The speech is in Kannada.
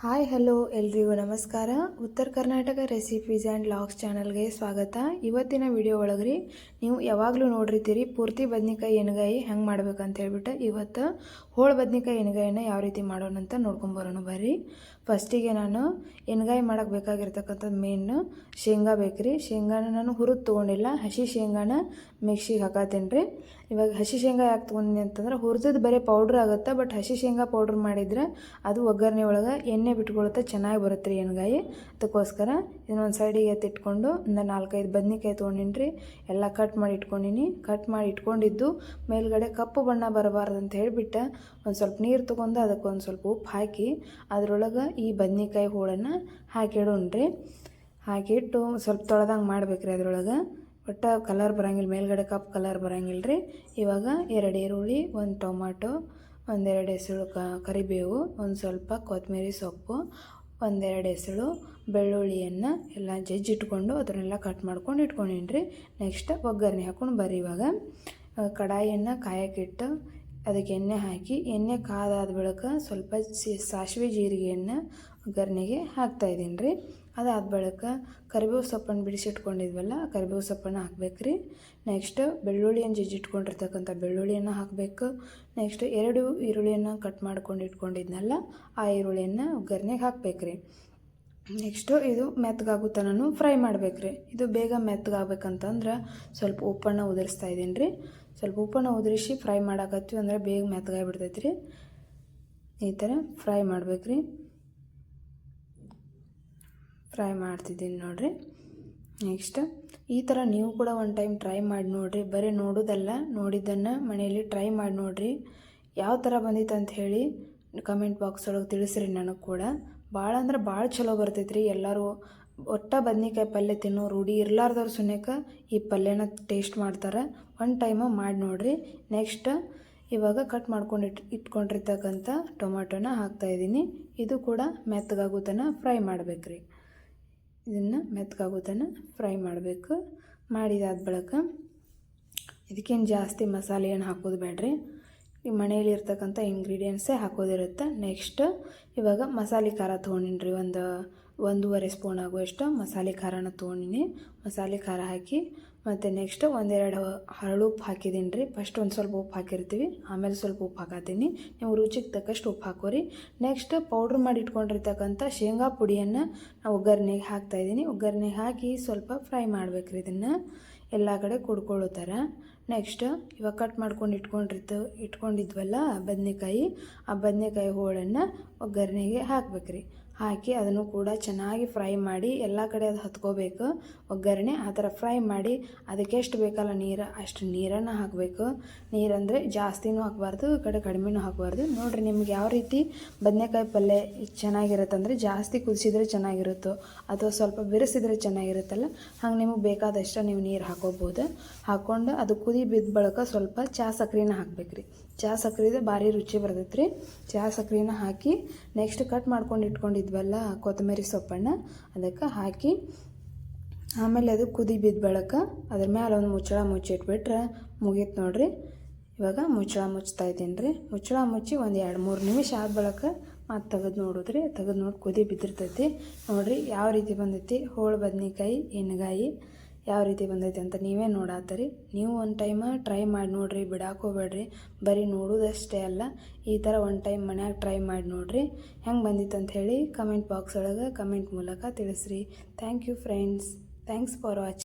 ಹಾಯ್ ಹಲೋ ಎಲ್ರಿಗೂ ನಮಸ್ಕಾರ. ಉತ್ತರ ಕರ್ನಾಟಕ ರೆಸಿಪೀಸ್ ಆ್ಯಂಡ್ ಲಾಗ್ಸ್ ಚಾನಲ್ಗೆ ಸ್ವಾಗತ. ಇವತ್ತಿನ ವಿಡಿಯೋ ಒಳಗ್ರಿ ನೀವು ಯಾವಾಗಲೂ ನೋಡಿರ್ತೀರಿ ಪೂರ್ತಿ ಬದ್ನಿಕಾಯಿ ಎಣ್ಗಾಯಿ ಹೆಂಗೆ ಮಾಡ್ಬೇಕಂತ ಹೇಳ್ಬಿಟ್ಟು ಇವತ್ತು ಹೋಳು ಬದ್ನಿಕಾಯಿ ಎಣ್ಗಾಯಿನ ಯಾವ ರೀತಿ ಮಾಡೋಣ ಅಂತ ನೋಡ್ಕೊಂಬರೋಣ ಬರ್ರಿ. ಫಸ್ಟಿಗೆ ನಾನು ಎಣ್ಗಾಯಿ ಮಾಡೋಕ್ಕೆ ಬೇಕಾಗಿರ್ತಕ್ಕಂಥದ್ದು ಮೇನ್ ಶೇಂಗಾ ಬೇಕ್ರಿ. ಶೇಂಗಾನ ನಾನು ಹುರಿದು ತೊಗೊಂಡಿಲ್ಲ, ಹಸಿ ಶೇಂಗಾನ ಮಿಕ್ಸಿಗೆ ಹಾಕತ್ತೀನಿ ರೀ. ಇವಾಗ ಹಸಿ ಶೇಂಗಾ ಯಾಕೆ ತೊಗೊಂಡಿನಿ ಅಂತಂದ್ರೆ ಹುರಿದಿದ್ದು ಬರೀ ಪೌಡ್ರ್ ಆಗುತ್ತೆ, ಬಟ್ ಹಸಿ ಶೇಂಗಾ ಪೌಡ್ರ್ ಮಾಡಿದ್ರೆ ಅದು ಒಗ್ಗರಣೆ ಒಳಗೆ ಎಣ್ಣೆ ಬಿಟ್ಕೊಳುತ್ತೆ, ಚೆನ್ನಾಗಿ ಬರುತ್ತೆ ರೀ ಎಣ್ಗಾಯಿ. ಅದಕ್ಕೋಸ್ಕರ ಇನ್ನೊಂದು ಸೈಡಿಗೆ ಎತ್ತಿಟ್ಕೊಂಡು ಒಂದು 4-5 ಬದ್ನಿಕಾಯಿ ತೊಗೊಂಡಿನಿ ರೀ. ಎಲ್ಲ ಕಟ್ ಮಾಡಿ ಇಟ್ಕೊಂಡಿನಿ. ಕಟ್ ಮಾಡಿ ಇಟ್ಕೊಂಡಿದ್ದು ಮೇಲ್ಗಡೆ ಕಪ್ಪು ಬಣ್ಣ ಬರಬಾರ್ದು ಅಂತ ಹೇಳಿಬಿಟ್ಟು ಒಂದು ಸ್ವಲ್ಪ ನೀರು ತೊಗೊಂಡು ಅದಕ್ಕೆ ಒಂದು ಸ್ವಲ್ಪ ಉಪ್ಪು ಹಾಕಿ ಅದರೊಳಗೆ ಈ ಬದ್ನಿಕಾಯಿ ಹೋಳನ್ನು ಹಾಕಿಡೋಣ್ರಿ. ಹಾಕಿಟ್ಟು ಸ್ವಲ್ಪ ತೊಳೆದಂಗೆ ಮಾಡ್ಬೇಕ್ರಿ. ಅದರೊಳಗೆ ಒಟ್ಟು ಕಲರ್ ಬರೋಂಗಿಲ್ಲ, ಮೇಲ್ಗಡೆ ಕಪ್ ಕಲರ್ ಬರೋಂಗಿಲ್ಲ ರೀ. ಇವಾಗ 2 ಈರುಳ್ಳಿ, 1 ಟೊಮಾಟೊ, 1-2 ಎಸಳು ಕರಿಬೇವು, ಒಂದು ಸ್ವಲ್ಪ ಕೊತ್ತಂಬರಿ ಸೊಪ್ಪು, 1-2 ಎಸಳು ಬೆಳ್ಳುಳ್ಳಿಯನ್ನು ಎಲ್ಲ ಜಜ್ಜಿಟ್ಕೊಂಡು ಅದನ್ನೆಲ್ಲ ಕಟ್ ಮಾಡ್ಕೊಂಡು ಇಟ್ಕೊಂಡಿನಿ ರೀ. ನೆಕ್ಸ್ಟ್ ಒಗ್ಗರಣೆ ಹಾಕ್ಕೊಂಡು ಬರ್ರಿ. ಇವಾಗ ಕಡಾಯಿಯನ್ನು ಕಾಯಕ್ಕಿಟ್ಟು ಅದಕ್ಕೆ ಎಣ್ಣೆ ಹಾಕಿ ಎಣ್ಣೆ ಕಾದಾದ ಬಳಿಕ ಸ್ವಲ್ಪ ಸಾಸಿವೆ ಜೀರಿಗೆಯನ್ನು ಒಗ್ಗರಣೆಗೆ ಹಾಕ್ತಾಯಿದ್ದೀನಿ ರೀ. ಅದಾದ ಬಳಿಕ ಕರಿಬೇವು ಸೊಪ್ಪನ್ನು ಬಿಡಿಸಿಟ್ಕೊಂಡಿದ್ವಲ್ಲ, ಕರಿಬೇವು ಸೊಪ್ಪನ್ನು ಹಾಕ್ಬೇಕ್ರಿ. ನೆಕ್ಸ್ಟ್ ಬೆಳ್ಳುಳ್ಳಿಯನ್ನು ಜಜ್ಜಿಟ್ಕೊಂಡಿರ್ತಕ್ಕಂಥ ಬೆಳ್ಳುಳ್ಳಿಯನ್ನು ಹಾಕಬೇಕು. ನೆಕ್ಸ್ಟ್ 2 ಈರುಳ್ಳಿಯನ್ನು ಕಟ್ ಮಾಡ್ಕೊಂಡು ಇಟ್ಕೊಂಡಿದ್ನಲ್ಲ, ಆ ಈರುಳ್ಳಿಯನ್ನು ಒಗ್ಗರಣೆಗೆ ಹಾಕ್ಬೇಕ್ರಿ. ನೆಕ್ಸ್ಟು ಇದು ಮೆತ್ತಗಾಗುತ್ತಾ ನಾನು ಫ್ರೈ ಮಾಡ್ಬೇಕ್ರಿ. ಇದು ಬೇಗ ಮೆತ್ತಗಾಗಬೇಕಂತಂದ್ರೆ ಸ್ವಲ್ಪ ಉಪ್ಪನ್ನು ಉದುರಿಸ್ತಾ ಇದ್ದೀನಿ ರೀ. ಸ್ವಲ್ಪ ಉಪ್ಪನ್ನು ಉದುರಿಸಿ ಫ್ರೈ ಮಾಡಾಕತ್ತೀವಿ ಅಂದರೆ ಬೇಗ ಮೆತ್ತಗಾಗ್ಬಿಡ್ತೈತೆ ರೀ. ಈ ಥರ ಫ್ರೈ ಮಾಡ್ಬೇಕ್ರಿ. ಫ್ರೈ ಮಾಡ್ತಿದ್ದೀನಿ ನೋಡಿರಿ. ನೆಕ್ಸ್ಟ್ ಈ ಥರ ನೀವು ಕೂಡ ಒಂದು ಟೈಮ್ ಟ್ರೈ ಮಾಡಿ ನೋಡಿರಿ. ಬರೀ ನೋಡೋದಲ್ಲ, ನೋಡಿದ್ದನ್ನು ಮನೆಯಲ್ಲಿ ಟ್ರೈ ಮಾಡಿ ನೋಡಿರಿ. ಯಾವ ಥರ ಬಂದಿತ್ತು ಅಂತ ಹೇಳಿ ಕಮೆಂಟ್ ಬಾಕ್ಸ್ ಒಳಗೆ ತಿಳಿಸ್ರಿ. ನನಗೆ ಕೂಡ ಭಾಳ ಅಂದ್ರೆ ಭಾಳ ಚಲೋ ಬರ್ತೈತೆ ರೀ. ಎಲ್ಲರೂ ಒಟ್ಟ ಬದ್ನಿಕಾಯಿ ಪಲ್ಯ ತಿನ್ನೋ ರೂಢಿ ಇರ್ಲಾರ್ದವ್ರು ಸುನ್ಯಕ್ಕೆ ಈ ಪಲ್ಯನ ಟೇಸ್ಟ್ ಮಾಡ್ತಾರೆ. ಒಂದು ಟೈಮ ಮಾಡಿ ನೋಡಿರಿ. ನೆಕ್ಸ್ಟ್ ಇವಾಗ ಕಟ್ ಮಾಡ್ಕೊಂಡು ಇಟ್ಕೊಂಡಿರ್ತಕ್ಕಂಥ ಟೊಮಾಟೋನ ಹಾಕ್ತಾಯಿದ್ದೀನಿ. ಇದು ಕೂಡ ಮೆತ್ತಗಾಗುತ್ತನ ಫ್ರೈ ಮಾಡ್ಬೇಕ್ರಿ. ಇದನ್ನು ಮೆತ್ತಗಾಗುತ್ತನ ಫ್ರೈ ಮಾಡಬೇಕು. ಮಾಡಿದಾದ ಬಳಿಕ ಇದಕ್ಕೇನು ಜಾಸ್ತಿ ಮಸಾಲೆ ಏನು ಹಾಕೋದು ಬೇಡ್ರಿ. ಈ ಮನೆಯಲ್ಲಿ ಇರ್ತಕ್ಕಂಥ ಇಂಗ್ರೀಡಿಯೆಂಟ್ಸೇ ಹಾಕೋದಿರುತ್ತೆ. ನೆಕ್ಸ್ಟ್ ಇವಾಗ ಮಸಾಲೆ ಖಾರ ತೊಗೊಂಡಿನಿ ರೀ. 1-1.5 ಸ್ಪೂನ್ ಆಗುವಷ್ಟು ಮಸಾಲೆ ಖಾರನ ತೊಗೊಂಡಿನಿ. ಮಸಾಲೆ ಖಾರ ಹಾಕಿ ಮತ್ತು ನೆಕ್ಸ್ಟ್ 1-2 ಹರಳು ಉಪ್ಪು ಹಾಕಿದ್ದೀನಿ ರೀ. ಫಸ್ಟ್ ಒಂದು ಸ್ವಲ್ಪ ಉಪ್ಪು ಹಾಕಿರ್ತೀವಿ, ಆಮೇಲೆ ಸ್ವಲ್ಪ ಉಪ್ಪು ಹಾಕತ್ತೀನಿ. ನೀವು ರುಚಿಗೆ ತಕ್ಕಷ್ಟು ಉಪ್ಪು ಹಾಕೋರಿ. ನೆಕ್ಸ್ಟ್ ಪೌಡ್ರ್ ಮಾಡಿ ಇಟ್ಕೊಂಡಿರ್ತಕ್ಕಂಥ ಶೇಂಗಾ ಪುಡಿಯನ್ನು ನಾವು ಒಗ್ಗರಣೆಗೆ ಹಾಕ್ತಾಯಿದ್ದೀನಿ. ಒಗ್ಗರಣೆಗೆ ಹಾಕಿ ಸ್ವಲ್ಪ ಫ್ರೈ ಮಾಡ್ಬೇಕ್ರಿ. ಇದನ್ನು ಎಲ್ಲ ಕಡೆ ಕುಡ್ಕೊಳ್ಳೋ ಥರ. ನೆಕ್ಸ್ಟ್ ಇವಾಗ ಕಟ್ ಮಾಡ್ಕೊಂಡು ಇಟ್ಕೊಂಡಿದ್ವಲ್ಲ ಬದನೆಕಾಯಿ, ಆ ಬದನೆಕಾಯಿ ಹೋಳನ್ನು ಒಗ್ಗರಣೆಗೆ ಹಾಕ್ಬೇಕ್ರಿ. ಹಾಕಿ ಅದನ್ನು ಕೂಡ ಚೆನ್ನಾಗಿ ಫ್ರೈ ಮಾಡಿ ಎಲ್ಲ ಕಡೆ ಅದು ಹತ್ಕೋಬೇಕು ಒಗ್ಗರಣೆ. ಆ ಥರ ಫ್ರೈ ಮಾಡಿ ಅದಕ್ಕೆ ಎಷ್ಟು ಬೇಕಲ್ಲ ನೀರು ಅಷ್ಟು ನೀರನ್ನು ಹಾಕಬೇಕು. ನೀರಂದರೆ ಜಾಸ್ತಿನೂ ಹಾಕಬಾರ್ದು, ಈ ಕಡೆ ಕಡಿಮೆನೂ ಹಾಕಬಾರ್ದು. ನೋಡಿರಿ ನಿಮ್ಗೆ ಯಾವ ರೀತಿ ಬದನೆಕಾಯಿ ಪಲ್ಯ ಚೆನ್ನಾಗಿರುತ್ತಂದರೆ ಜಾಸ್ತಿ ಕುದಿಸಿದ್ರೆ ಚೆನ್ನಾಗಿರುತ್ತೋ ಅಥವಾ ಸ್ವಲ್ಪ ಬಿರಿಸಿದ್ರೆ ಚೆನ್ನಾಗಿರುತ್ತಲ್ಲ, ಹಂಗೆ ನಿಮಗೆ ಬೇಕಾದಷ್ಟು ನೀವು ನೀರು ಹಾಕೋಬೋದು. ಹಾಕ್ಕೊಂಡು ಅದು ಕುದಿ ಬಿದ್ದ ಬಳಿಕ ಸ್ವಲ್ಪ ಚಹಾ ಸಕ್ರೆನ ಹಾಕ್ಬೇಕ್ರಿ. ಚಹಾ ಸಕ್ರೆದು ಭಾರಿ ರುಚಿ ಬರ್ತೈತೆ ರೀ. ಚಹಾ ಸಕ್ರೆನ ಹಾಕಿ ನೆಕ್ಸ್ಟ್ ಕಟ್ ಮಾಡ್ಕೊಂಡು ಇಟ್ಕೊಂಡಿದ್ವಲ್ಲ ಕೊತ್ತಂಬರಿ ಸೊಪ್ಪನ್ನು ಅದಕ್ಕೆ ಹಾಕಿ ಆಮೇಲೆ ಅದು ಕುದಿ ಬಿದ್ದ ಬಳಿಕ ಅದ್ರ ಮೇಲೆ ಒಂದು ಮುಚ್ಚಳ ಮುಚ್ಚಿಟ್ಬಿಟ್ರೆ ಮುಗೀತು ನೋಡಿರಿ. ಇವಾಗ ಮುಚ್ಚಳ ಮುಚ್ತಾ ಇದ್ದೀನಿ ರೀ. ಮುಚ್ಚಳ ಮುಚ್ಚಿ ಒಂದು 2-3 ನಿಮಿಷ ಆದ ಬಳಿಕ ಮತ್ತು ತೆಗೆದು ನೋಡಿದ್ರಿ. ತೆಗೆದು ನೋಡಿ ಕುದಿ ಬಿದ್ದಿರ್ತೈತಿ ನೋಡಿರಿ ಯಾವ ರೀತಿ ಬಂದೈತಿ ಹೋಳು ಬದ್ನಿಕಾಯಿ ಎಣ್ಗಾಯಿ ಯಾವ ರೀತಿ ಬಂದೈತೆ ಅಂತ ನೀವೇ ನೋಡಾತ್ತೀರಿ. ನೀವು ಒಂದು ಟೈಮ ಟ್ರೈ ಮಾಡಿ ನೋಡಿರಿ, ಬಿಡಾಕೋಬೇಡ್ರಿ. ಬರೀ ನೋಡೋದಷ್ಟೇ ಅಲ್ಲ, ಈ ಥರ ಒಂದು ಟೈಮ್ ಮನ್ಯಾಗ ಟ್ರೈ ಮಾಡಿ ನೋಡಿರಿ. ಹೆಂಗೆ ಬಂದಿತ್ತು ಅಂತ ಹೇಳಿ ಕಮೆಂಟ್ ಬಾಕ್ಸ್ ಒಳಗೆ ಕಮೆಂಟ್ ಮೂಲಕ ತಿಳಿಸ್ರಿ. Thank you friends. Thanks for watching.